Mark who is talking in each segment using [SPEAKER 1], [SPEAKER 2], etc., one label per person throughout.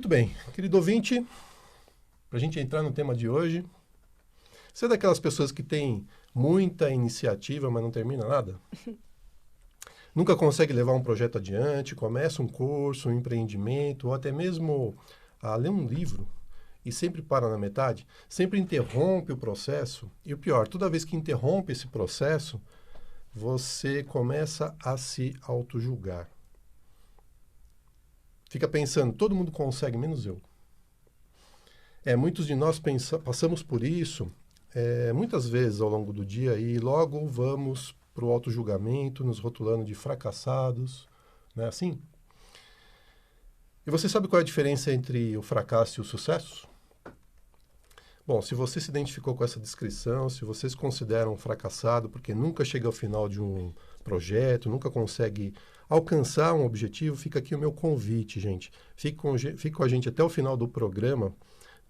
[SPEAKER 1] Muito bem, querido ouvinte, para a gente entrar no tema de hoje, você é daquelas pessoas que tem muita iniciativa, mas não termina nada? Nunca consegue levar um projeto adiante, começa um curso, um empreendimento, ou até mesmo a ler um livro e sempre para na metade? Sempre interrompe o processo? E o pior, toda vez que interrompe esse processo, você começa a se auto-julgar. Fica pensando, todo mundo consegue, menos eu. Muitos de nós passamos por isso muitas vezes ao longo do dia e logo vamos para o auto-julgamento, nos rotulando de fracassados, não é assim? E você sabe qual é a diferença entre o fracasso e o sucesso? Bom, se você se identificou com essa descrição, se você se considera um fracassado porque nunca chega ao final de um projeto, nunca consegue alcançar um objetivo, fica aqui o meu convite, gente. Fique com a gente até o final do programa,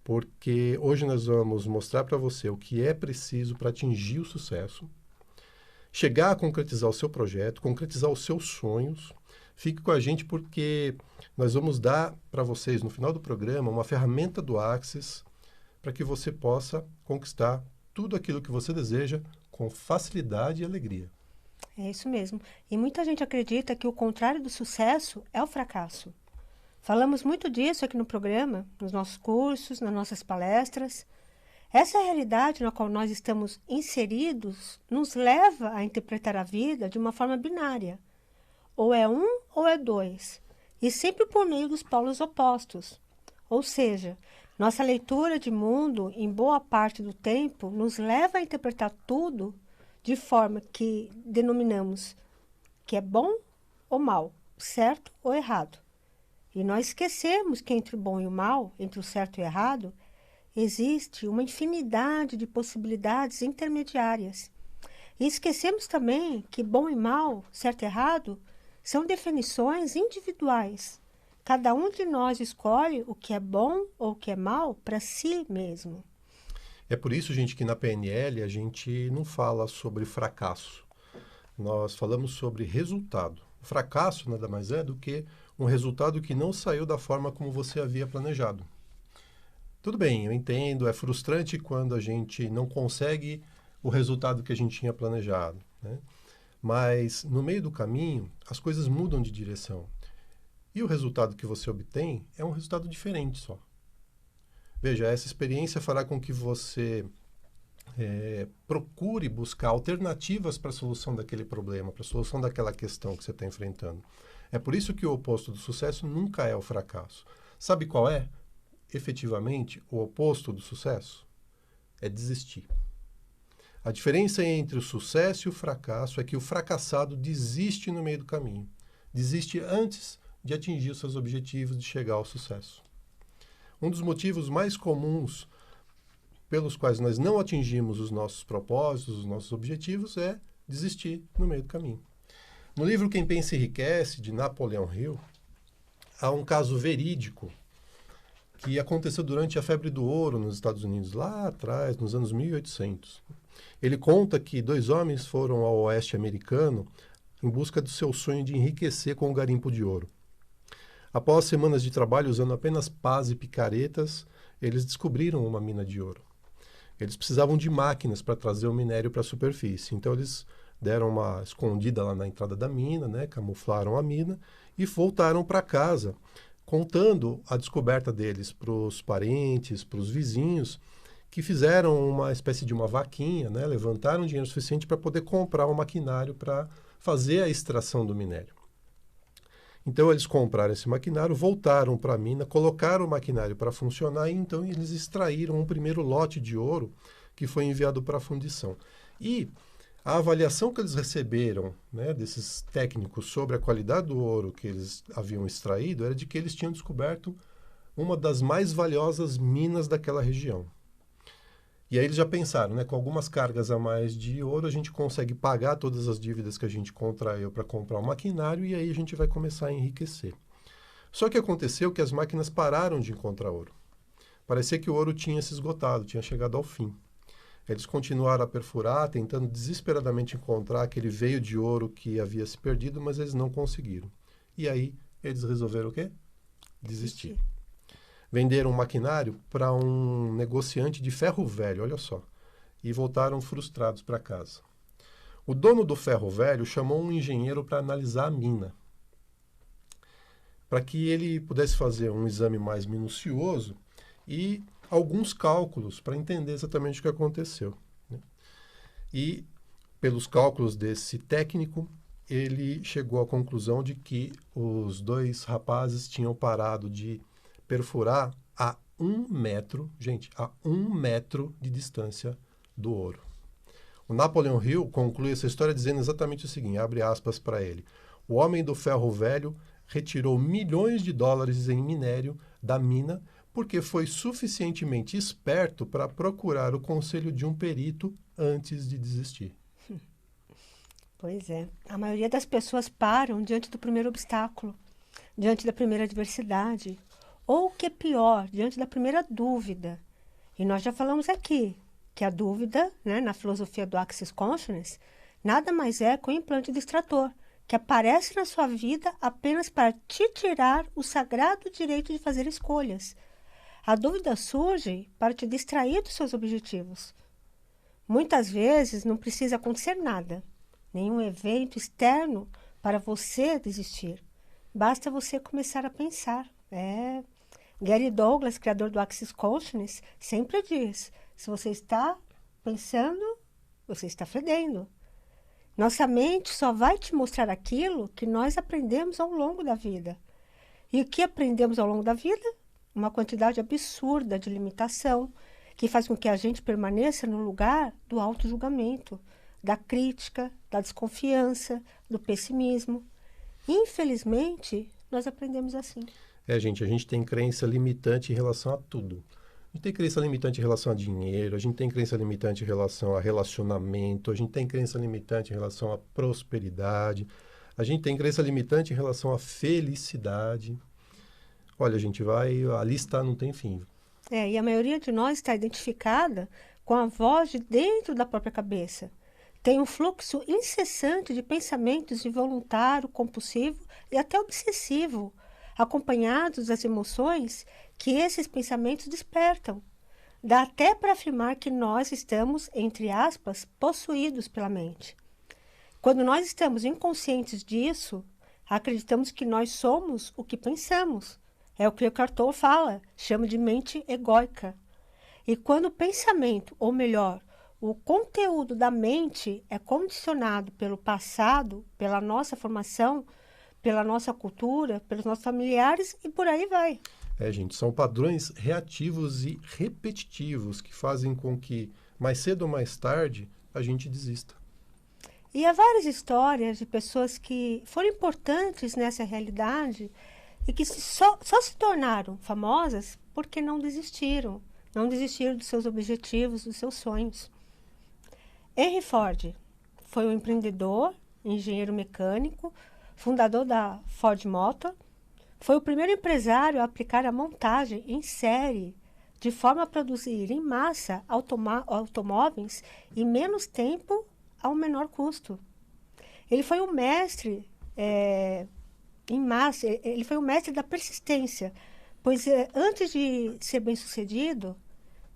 [SPEAKER 1] porque hoje nós vamos mostrar para você o que é preciso para atingir o sucesso, chegar a concretizar o seu projeto, concretizar os seus sonhos. Fique com a gente porque nós vamos dar para vocês no final do programa uma ferramenta do Axis para que você possa conquistar tudo aquilo que você deseja com facilidade e alegria.
[SPEAKER 2] É isso mesmo. E muita gente acredita que o contrário do sucesso é o fracasso. Falamos muito disso aqui no programa, nos nossos cursos, nas nossas palestras. Essa realidade na qual nós estamos inseridos nos leva a interpretar a vida de uma forma binária. Ou é um ou é dois. E sempre por meio dos polos opostos. Ou seja, nossa leitura de mundo, em boa parte do tempo, nos leva a interpretar tudo de forma que denominamos que é bom ou mal, certo ou errado. E nós esquecemos que entre o bom e o mal, entre o certo e o errado, existe uma infinidade de possibilidades intermediárias. E esquecemos também que bom e mal, certo e errado, são definições individuais. Cada um de nós escolhe o que é bom ou o que é mal para si mesmo.
[SPEAKER 1] É por isso, gente, que na PNL a gente não fala sobre fracasso. Nós falamos sobre resultado. O fracasso nada mais é do que um resultado que não saiu da forma como você havia planejado. Tudo bem, eu entendo, é frustrante quando a gente não consegue o resultado que a gente tinha planejado, né? Mas no meio do caminho, as coisas mudam de direção. E o resultado que você obtém é um resultado diferente só. Veja, essa experiência fará com que você procure buscar alternativas para a solução daquele problema, para a solução daquela questão que você está enfrentando. É por isso que o oposto do sucesso nunca é o fracasso. Sabe qual é, efetivamente, o oposto do sucesso? É desistir. A diferença entre o sucesso e o fracasso é que o fracassado desiste no meio do caminho. Desiste antes de atingir os seus objetivos, de chegar ao sucesso. Um dos motivos mais comuns pelos quais nós não atingimos os nossos propósitos, os nossos objetivos, é desistir no meio do caminho. No livro Quem Pensa Enriquece, de Napoleão Hill, há um caso verídico que aconteceu durante a febre do ouro nos Estados Unidos, lá atrás, nos anos 1800. Ele conta que dois homens foram ao oeste americano em busca do seu sonho de enriquecer com o garimpo de ouro. Após semanas de trabalho usando apenas pás e picaretas, eles descobriram uma mina de ouro. Eles precisavam de máquinas para trazer o minério para a superfície. Então eles deram uma escondida lá na entrada da mina, né, camuflaram a mina e voltaram para casa, contando a descoberta deles para os parentes, para os vizinhos, que fizeram uma espécie de uma vaquinha, né, levantaram dinheiro suficiente para poder comprar um maquinário para fazer a extração do minério. Então eles compraram esse maquinário, voltaram para a mina, colocaram o maquinário para funcionar e então eles extraíram um primeiro lote de ouro que foi enviado para a fundição. E a avaliação que eles receberam, né, desses técnicos sobre a qualidade do ouro que eles haviam extraído era de que eles tinham descoberto uma das mais valiosas minas daquela região. E aí eles já pensaram, né, com algumas cargas a mais de ouro, a gente consegue pagar todas as dívidas que a gente contraiu para comprar o maquinário e aí a gente vai começar a enriquecer. Só que aconteceu que as máquinas pararam de encontrar ouro. Parecia que o ouro tinha se esgotado, tinha chegado ao fim. Eles continuaram a perfurar, tentando desesperadamente encontrar aquele veio de ouro que havia se perdido, mas eles não conseguiram. E aí eles resolveram o quê? Desistir. Venderam um maquinário para um negociante de ferro velho, olha só, e voltaram frustrados para casa. O dono do ferro velho chamou um engenheiro para analisar a mina, para que ele pudesse fazer um exame mais minucioso e alguns cálculos para entender exatamente o que aconteceu. E, pelos cálculos desse técnico, ele chegou à conclusão de que os dois rapazes tinham parado de perfurar a 1 metro, gente, a 1 metro de distância do ouro. O Napoleon Hill conclui essa história dizendo exatamente o seguinte, abre aspas para ele: o homem do ferro velho retirou milhões de dólares em minério da mina porque foi suficientemente esperto para procurar o conselho de um perito antes de desistir.
[SPEAKER 2] Pois é. A maioria das pessoas param diante do primeiro obstáculo, diante da primeira adversidade, ou o que é pior, diante da primeira dúvida. E nós já falamos aqui que a dúvida, né, na filosofia do Access Consciousness, nada mais é que um implante distrator, que aparece na sua vida apenas para te tirar o sagrado direito de fazer escolhas. A dúvida surge para te distrair dos seus objetivos. Muitas vezes não precisa acontecer nada, nenhum evento externo para você desistir. Basta você começar a pensar. Gary Douglas, criador do Access Consciousness, sempre diz, se você está pensando, você está fedendo. Nossa mente só vai te mostrar aquilo que nós aprendemos ao longo da vida. E o que aprendemos ao longo da vida? Uma quantidade absurda de limitação, que faz com que a gente permaneça no lugar do auto-julgamento, da crítica, da desconfiança, do pessimismo. Infelizmente, nós aprendemos assim.
[SPEAKER 1] Gente, a gente tem crença limitante em relação a tudo. A gente tem crença limitante em relação a dinheiro, a gente tem crença limitante em relação a relacionamento, a gente tem crença limitante em relação a prosperidade, a gente tem crença limitante em relação à felicidade. Olha, a gente vai, a lista não tem fim.
[SPEAKER 2] E a maioria de nós está identificada com a voz de dentro da própria cabeça. Tem um fluxo incessante de pensamentos involuntário, compulsivo e até obsessivo, acompanhados das emoções que esses pensamentos despertam. Dá até para afirmar que nós estamos, entre aspas, possuídos pela mente. Quando nós estamos inconscientes disso, acreditamos que nós somos o que pensamos. É o que o Eckhart Tolle fala, chama de mente egóica. E quando o pensamento, ou melhor, o conteúdo da mente é condicionado pelo passado, pela nossa formação, pela nossa cultura, pelos nossos familiares e por aí vai.
[SPEAKER 1] Gente, são padrões reativos e repetitivos que fazem com que, mais cedo ou mais tarde, a gente desista.
[SPEAKER 2] E há várias histórias de pessoas que foram importantes nessa realidade e que só se tornaram famosas porque não desistiram dos seus objetivos, dos seus sonhos. Henry Ford foi um empreendedor, engenheiro mecânico, fundador da Ford Motor, foi o primeiro empresário a aplicar a montagem em série, de forma a produzir em massa automóveis em menos tempo ao menor custo. Ele foi o mestre em massa, ele foi o mestre da persistência, pois antes de ser bem-sucedido,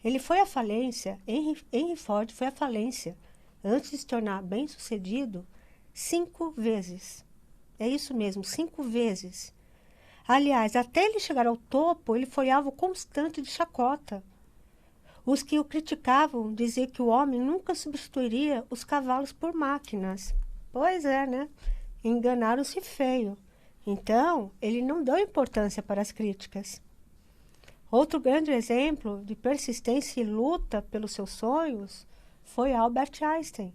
[SPEAKER 2] ele foi à falência, Henry Ford foi à falência, antes de se tornar bem-sucedido, 5 vezes. É isso mesmo, 5 vezes. Aliás, até ele chegar ao topo, ele foi alvo constante de chacota. Os que o criticavam diziam que o homem nunca substituiria os cavalos por máquinas. Pois é, né? Enganaram-se feio. Então, ele não deu importância para as críticas. Outro grande exemplo de persistência e luta pelos seus sonhos foi Albert Einstein.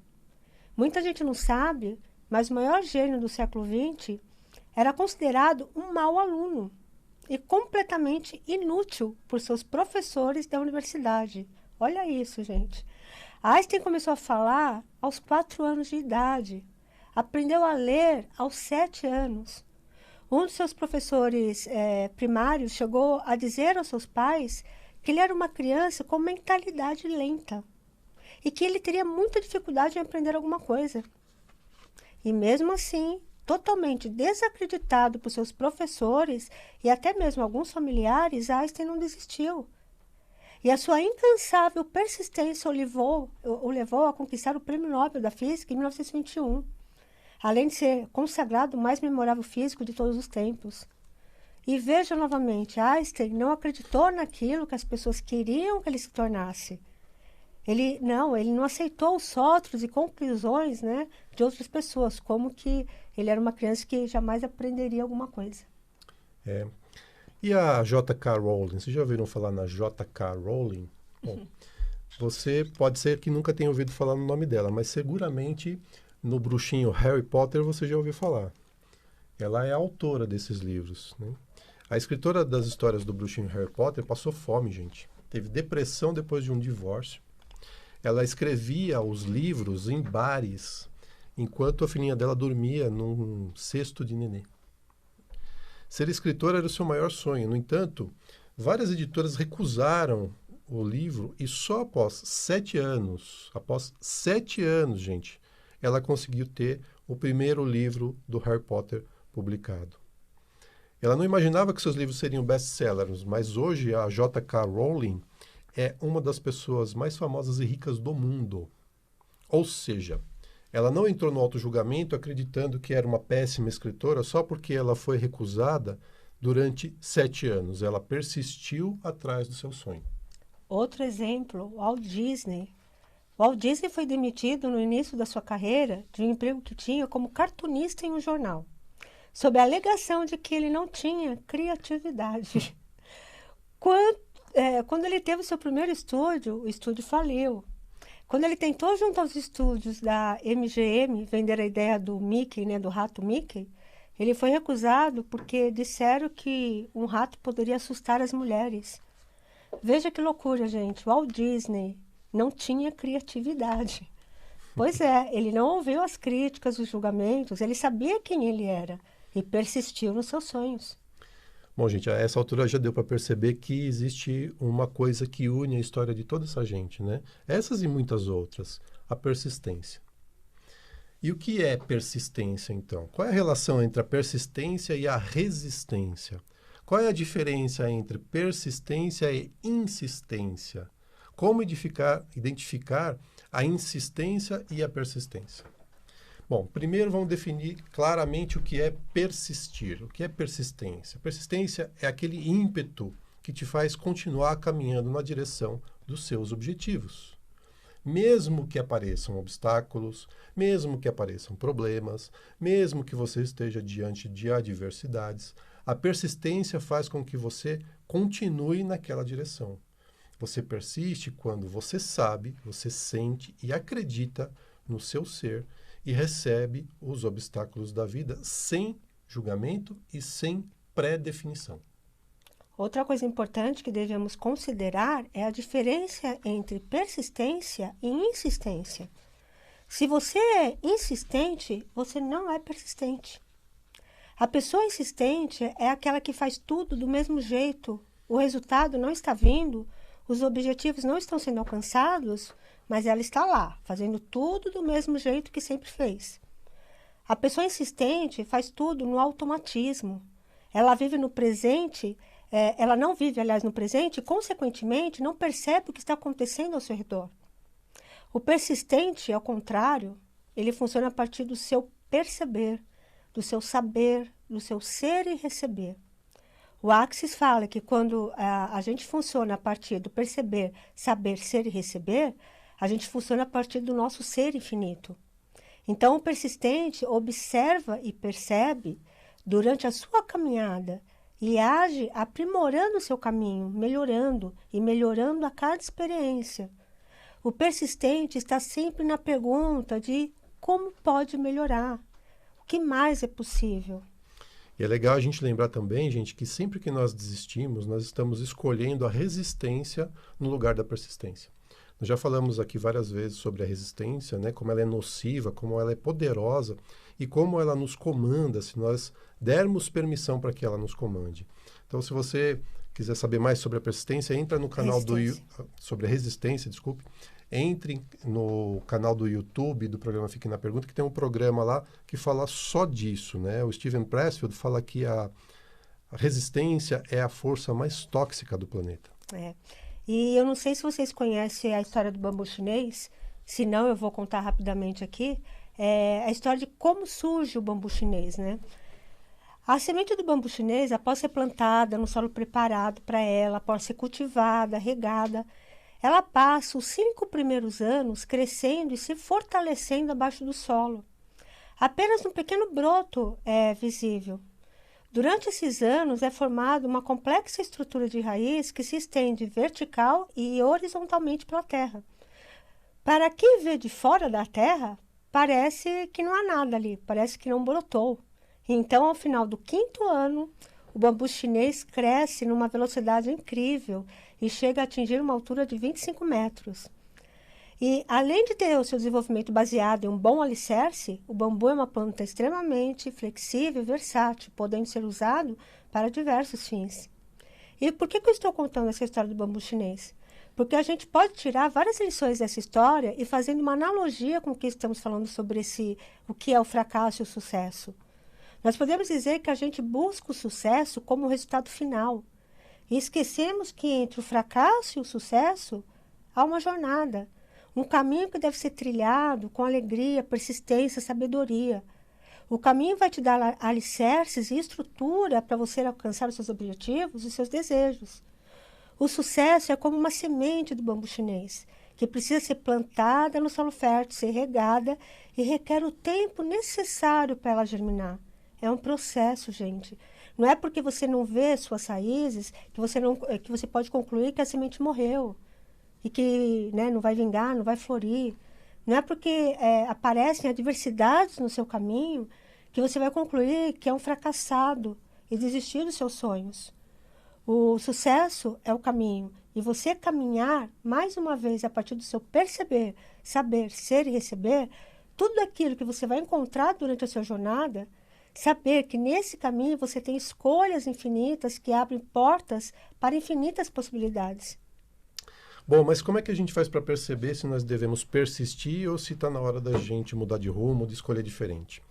[SPEAKER 2] Muita gente não sabe, mas o maior gênio do século XX era considerado um mau aluno e completamente inútil por seus professores da universidade. Olha isso, gente. Einstein começou a falar aos 4 anos de idade. Aprendeu a ler aos 7 anos. Um dos seus professores primários chegou a dizer aos seus pais que ele era uma criança com mentalidade lenta e que ele teria muita dificuldade em aprender alguma coisa. E mesmo assim, totalmente desacreditado por seus professores e até mesmo alguns familiares, Einstein não desistiu. E a sua incansável persistência o levou a conquistar o Prêmio Nobel da Física em 1921, além de ser consagrado o mais memorável físico de todos os tempos. E veja novamente, Einstein não acreditou naquilo que as pessoas queriam que ele se tornasse. Ele não aceitou os sótros e conclusões, né, de outras pessoas, como que ele era uma criança que jamais aprenderia alguma coisa.
[SPEAKER 1] E a J.K. Rowling? Vocês já ouviram falar na J.K. Rowling? Bom, você pode ser que nunca tenha ouvido falar no nome dela, mas seguramente no bruxinho Harry Potter você já ouviu falar. Ela é a autora desses livros, né? A escritora das histórias do bruxinho Harry Potter passou fome, gente. Teve depressão depois de um divórcio. Ela escrevia os livros em bares, enquanto a filhinha dela dormia num cesto de nenê. Ser escritora era o seu maior sonho. No entanto, várias editoras recusaram o livro e só após 7 anos, gente, ela conseguiu ter o primeiro livro do Harry Potter publicado. Ela não imaginava que seus livros seriam best-sellers, mas hoje a J.K. Rowling é uma das pessoas mais famosas e ricas do mundo. Ou seja, ela não entrou no autojulgamento acreditando que era uma péssima escritora só porque ela foi recusada durante 7 anos. Ela persistiu atrás do seu sonho.
[SPEAKER 2] Outro exemplo, Walt Disney. Walt Disney foi demitido no início da sua carreira de um emprego que tinha como cartunista em um jornal, sob a alegação de que ele não tinha criatividade. Quando ele teve o seu primeiro estúdio, o estúdio faliu. Quando ele tentou, junto aos estúdios da MGM, vender a ideia do Mickey, né, do rato Mickey, ele foi recusado porque disseram que um rato poderia assustar as mulheres. Veja que loucura, gente. O Walt Disney não tinha criatividade. Pois é, ele não ouviu as críticas, os julgamentos, ele sabia quem ele era e persistiu nos seus sonhos.
[SPEAKER 1] Bom, gente, a essa altura já deu para perceber que existe uma coisa que une a história de toda essa gente, né? Essas e muitas outras, a persistência. E o que é persistência, então? Qual é a relação entre a persistência e a resistência? Qual é a diferença entre persistência e insistência? Como identificar a insistência e a persistência? Bom, primeiro vamos definir claramente o que é persistir. O que é persistência? Persistência é aquele ímpeto que te faz continuar caminhando na direção dos seus objetivos. Mesmo que apareçam obstáculos, mesmo que apareçam problemas, mesmo que você esteja diante de adversidades, a persistência faz com que você continue naquela direção. Você persiste quando você sabe, você sente e acredita no seu ser e recebe os obstáculos da vida sem julgamento e sem pré-definição.
[SPEAKER 2] Outra coisa importante que devemos considerar é a diferença entre persistência e insistência. Se você é insistente, você não é persistente. A pessoa insistente é aquela que faz tudo do mesmo jeito, o resultado não está vindo, os objetivos não estão sendo alcançados, mas ela está lá, fazendo tudo do mesmo jeito que sempre fez. A pessoa insistente faz tudo no automatismo. Ela vive no presente, ela não vive, aliás, no presente e, consequentemente, não percebe o que está acontecendo ao seu redor. O persistente, ao contrário, ele funciona a partir do seu perceber, do seu saber, do seu ser e receber. O Axis fala que quando a gente funciona a partir do perceber, saber, ser e receber, a gente funciona a partir do nosso ser infinito. Então, o persistente observa e percebe durante a sua caminhada e age aprimorando o seu caminho, melhorando e melhorando a cada experiência. O persistente está sempre na pergunta de como pode melhorar, o que mais é possível.
[SPEAKER 1] E é legal a gente lembrar também, gente, que sempre que nós desistimos, nós estamos escolhendo a resistência no lugar da persistência. Nós já falamos aqui várias vezes sobre a resistência, né? Como ela é nociva, como ela é poderosa e como ela nos comanda se nós dermos permissão para que ela nos comande. Então, se você quiser saber mais sobre a persistência, entra no canal sobre a resistência, desculpe. entre no canal do YouTube do programa Fique na Pergunta, que tem um programa lá que fala só disso, né? O Steven Pressfield fala que a resistência é a força mais tóxica do planeta.
[SPEAKER 2] É. E eu não sei se vocês conhecem a história do bambu chinês, se não eu vou contar rapidamente aqui. É a história de como surge o bambu chinês, né? A semente do bambu chinês, após ser plantada no solo preparado para ela, após ser cultivada, regada, ela passa os 5 primeiros anos crescendo e se fortalecendo abaixo do solo. Apenas um pequeno broto é visível. Durante esses anos é formada uma complexa estrutura de raiz que se estende vertical e horizontalmente pela terra. Para quem vê de fora da terra, parece que não há nada ali, parece que não brotou. Então, ao final do 5º ano, o bambu chinês cresce numa velocidade incrível e chega a atingir uma altura de 25 metros. E, além de ter o seu desenvolvimento baseado em um bom alicerce, o bambu é uma planta extremamente flexível e versátil, podendo ser usado para diversos fins. E por que eu estou contando essa história do bambu chinês? Porque a gente pode tirar várias lições dessa história e fazendo uma analogia com o que estamos falando sobre o que é o fracasso e o sucesso. Nós podemos dizer que a gente busca o sucesso como resultado final. E esquecemos que entre o fracasso e o sucesso há uma jornada. Um caminho que deve ser trilhado com alegria, persistência, sabedoria. O caminho vai te dar alicerces e estrutura para você alcançar os seus objetivos e os seus desejos. O sucesso é como uma semente do bambu chinês, que precisa ser plantada no solo fértil, ser regada e requer o tempo necessário para ela germinar. É um processo, gente. Não é porque você não vê suas raízes que você pode concluir que a semente morreu. E que, né, não vai vingar, não vai florir. Não é porque aparecem adversidades no seu caminho que você vai concluir que é um fracassado e desistir dos seus sonhos. O sucesso é o caminho. E você caminhar, mais uma vez, a partir do seu perceber, saber, ser e receber, tudo aquilo que você vai encontrar durante a sua jornada, saber que nesse caminho você tem escolhas infinitas que abrem portas para infinitas possibilidades.
[SPEAKER 1] Bom, mas como é que a gente faz para perceber se nós devemos persistir ou se está na hora da gente mudar de rumo, de escolher diferente?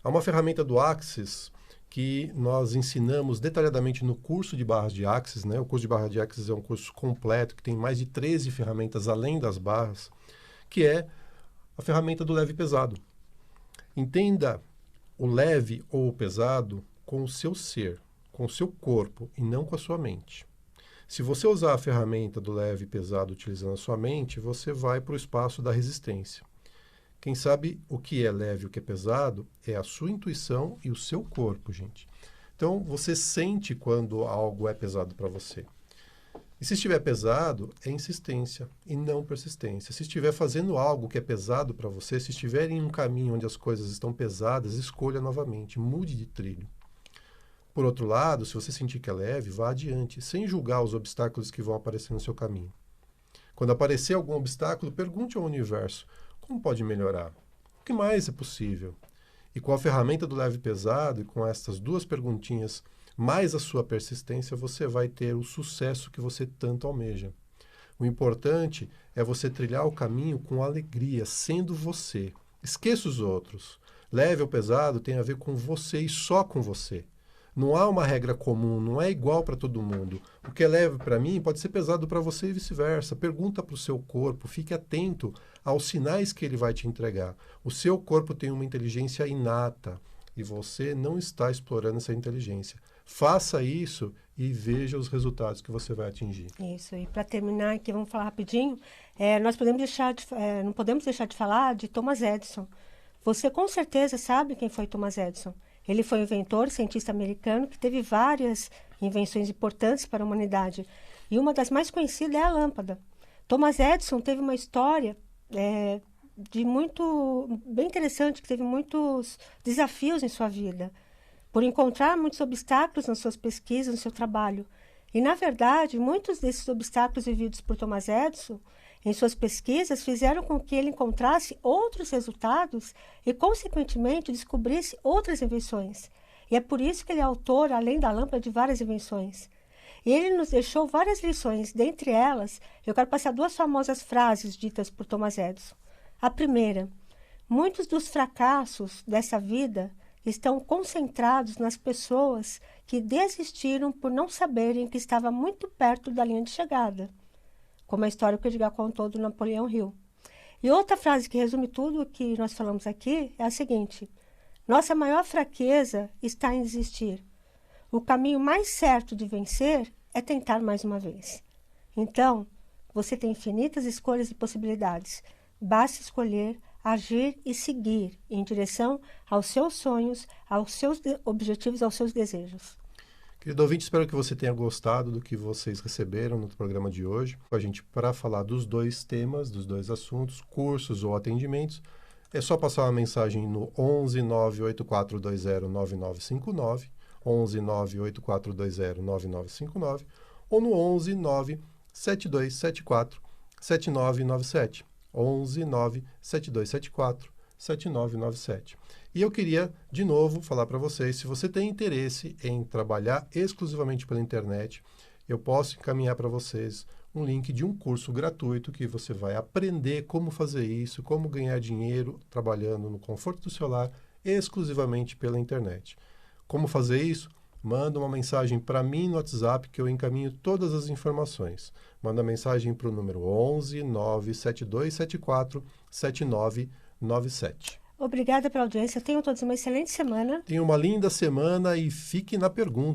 [SPEAKER 1] Há uma ferramenta do Axis que nós ensinamos detalhadamente no curso de barras de Axis, né? O curso de barras de Axis é um curso completo que tem mais de 13 ferramentas além das barras, que é a ferramenta do leve e pesado. Entenda o leve ou o pesado com o seu ser, com o seu corpo e não com a sua mente. Se você usar a ferramenta do leve e pesado utilizando a sua mente, você vai para o espaço da resistência. Quem sabe o que é leve e o que é pesado é a sua intuição e o seu corpo, gente. Então, você sente quando algo é pesado para você. E se estiver pesado, é insistência e não persistência. Se estiver fazendo algo que é pesado para você, se estiver em um caminho onde as coisas estão pesadas, escolha novamente, mude de trilho. Por outro lado, se você sentir que é leve, vá adiante, sem julgar os obstáculos que vão aparecer no seu caminho. Quando aparecer algum obstáculo, pergunte ao universo, como pode melhorar? O que mais é possível? E com a ferramenta do leve e pesado, e com estas 2 perguntinhas, mais a sua persistência, você vai ter o sucesso que você tanto almeja. O importante é você trilhar o caminho com alegria, sendo você. Esqueça os outros. Leve ou pesado tem a ver com você e só com você. Não há uma regra comum, não é igual para todo mundo. O que é leve para mim pode ser pesado para você e vice-versa. Pergunta para o seu corpo, fique atento aos sinais que ele vai te entregar. O seu corpo tem uma inteligência inata e você não está explorando essa inteligência. Faça isso e veja os resultados que você vai atingir.
[SPEAKER 2] Isso, e para terminar aqui, vamos falar rapidinho, não podemos deixar de falar de Thomas Edison. Você com certeza sabe quem foi Thomas Edison. Ele foi um inventor, cientista americano, que teve várias invenções importantes para a humanidade. E uma das mais conhecidas é a lâmpada. Thomas Edison teve uma história bem interessante, que teve muitos desafios em sua vida, por encontrar muitos obstáculos nas suas pesquisas, no seu trabalho. E, na verdade, muitos desses obstáculos vividos por Thomas Edison em suas pesquisas fizeram com que ele encontrasse outros resultados e, consequentemente, descobrisse outras invenções. E é por isso que ele é autor, além da lâmpada, de várias invenções. E ele nos deixou várias lições. Dentre elas, eu quero passar 2 famosas frases ditas por Thomas Edison. A primeira: muitos dos fracassos dessa vida estão concentrados nas pessoas que desistiram por não saberem que estava muito perto da linha de chegada, como a história que o Edgar contou do Napoleão Hill. E outra frase que resume tudo o que nós falamos aqui é a seguinte: nossa maior fraqueza está em desistir. O caminho mais certo de vencer é tentar mais uma vez. Então, você tem infinitas escolhas e possibilidades. Basta escolher, agir e seguir em direção aos seus sonhos, aos seus objetivos, aos seus desejos.
[SPEAKER 1] Querido ouvinte, espero que você tenha gostado do que vocês receberam no programa de hoje. A gente, para falar dos 2 temas, dos 2 assuntos, cursos ou atendimentos, é só passar uma mensagem no 11 98420 9959, 11 98420 9959, ou no 11 97274 7997, 11 97274 7997. E eu queria, de novo, falar para vocês, se você tem interesse em trabalhar exclusivamente pela internet, eu posso encaminhar para vocês um link de um curso gratuito que você vai aprender como fazer isso, como ganhar dinheiro trabalhando no conforto do seu lar exclusivamente pela internet. Como fazer isso? Manda uma mensagem para mim no WhatsApp que eu encaminho todas as informações. Manda mensagem para o número 11 97274 7997.
[SPEAKER 2] Obrigada pela audiência. Tenham todos uma excelente semana.
[SPEAKER 1] Tenha uma linda semana e fique na pergunta.